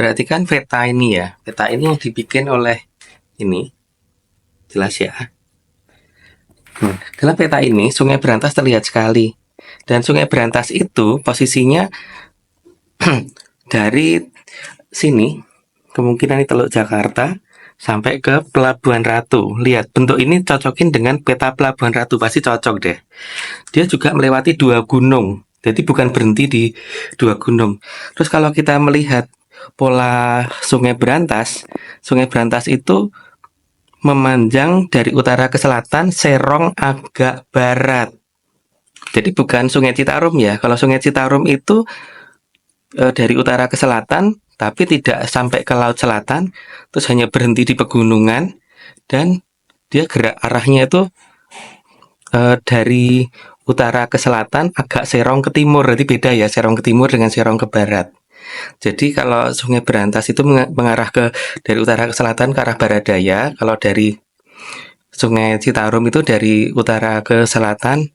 Berarti kan peta ini ya, peta ini yang dibikin oleh ini, jelas ya. Dalam peta ini Sungai Berantas terlihat sekali. Dan Sungai Berantas itu posisinya dari sini, kemungkinan ini Teluk Jakarta sampai ke Pelabuhan Ratu. Lihat, bentuk ini cocokin dengan peta Pelabuhan Ratu, pasti cocok deh. Dia juga melewati dua gunung. Jadi bukan berhenti di dua gunung. Terus kalau kita melihat pola Sungai Berantas itu memanjang dari utara ke selatan, Serong agak barat. Jadi bukan Sungai Citarum ya. Kalau Sungai Citarum itu dari utara ke selatan, tapi tidak sampai ke laut selatan, terus hanya berhenti di pegunungan, dan dia gerak arahnya itu dari utara ke selatan, agak serong ke timur. Jadi beda ya, serong ke timur dengan serong ke barat. Jadi kalau Sungai Berantas itu mengarah dari utara ke selatan ke arah barat daya. Kalau dari Sungai Citarum itu dari utara ke selatan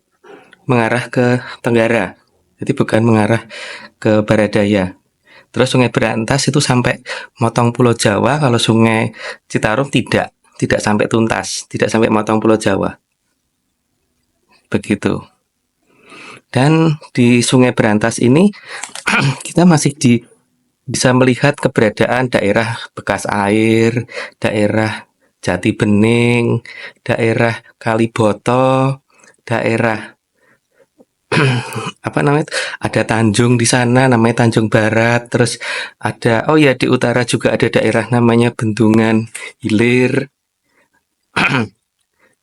mengarah ke tenggara. Jadi bukan mengarah ke barat daya. Terus Sungai Berantas itu sampai motong Pulau Jawa. Kalau Sungai Citarum tidak sampai tuntas, tidak sampai motong Pulau Jawa. Begitu. Dan di Sungai Berantas ini kita masih bisa melihat keberadaan daerah bekas air, daerah Jati Bening, daerah Kaliboto, daerah apa namanya? Ada Tanjung di sana namanya Tanjung Barat, terus ada di utara juga ada daerah namanya Bendungan Hilir.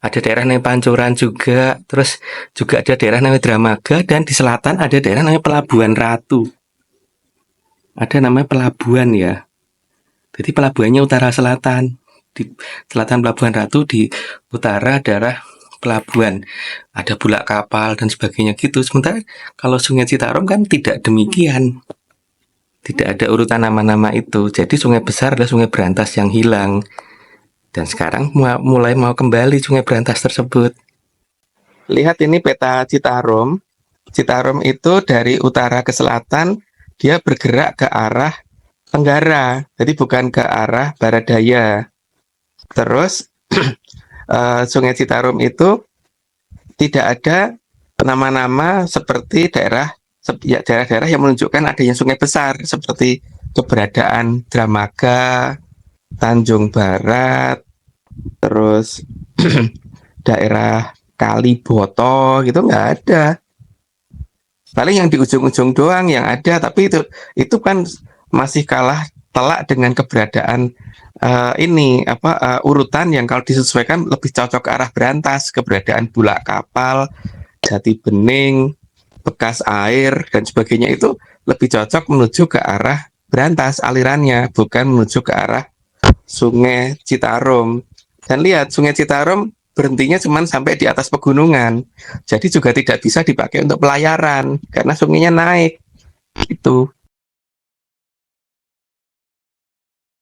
Ada daerah namanya Pancoran juga, terus juga ada daerah namanya Dramaga, dan di selatan ada daerah namanya Pelabuhan Ratu. Ada namanya pelabuhan ya. Jadi pelabuhannya utara selatan. Di selatan Pelabuhan Ratu, di utara daerah pelabuhan. Ada bulak kapal dan sebagainya gitu. Sementara kalau Sungai Citarum kan tidak demikian. Tidak ada urutan nama-nama itu. Jadi sungai besar adalah Sungai Berantas yang hilang. Dan sekarang mulai mau kembali Sungai Berantas tersebut. Lihat ini peta Citarum. Citarum itu dari utara ke selatan, dia bergerak ke arah tenggara, jadi bukan ke arah barat daya. Terus Sungai Citarum itu tidak ada nama-nama seperti daerah-daerah yang menunjukkan adanya sungai besar, seperti keberadaan Dramaga, Tanjung Barat, terus daerah Kaliboto gitu nggak ada. Paling yang di ujung-ujung doang yang ada, tapi itu kan masih kalah telak dengan keberadaan urutan yang kalau disesuaikan lebih cocok ke arah Berantas, keberadaan bulak kapal, Jati Bening, bekas air dan sebagainya itu lebih cocok menuju ke arah Berantas alirannya, bukan menuju ke arah Sungai Citarum. Dan lihat Sungai Citarum berhentinya cuma sampai di atas pegunungan, jadi juga tidak bisa dipakai untuk pelayaran karena sungainya naik. Itu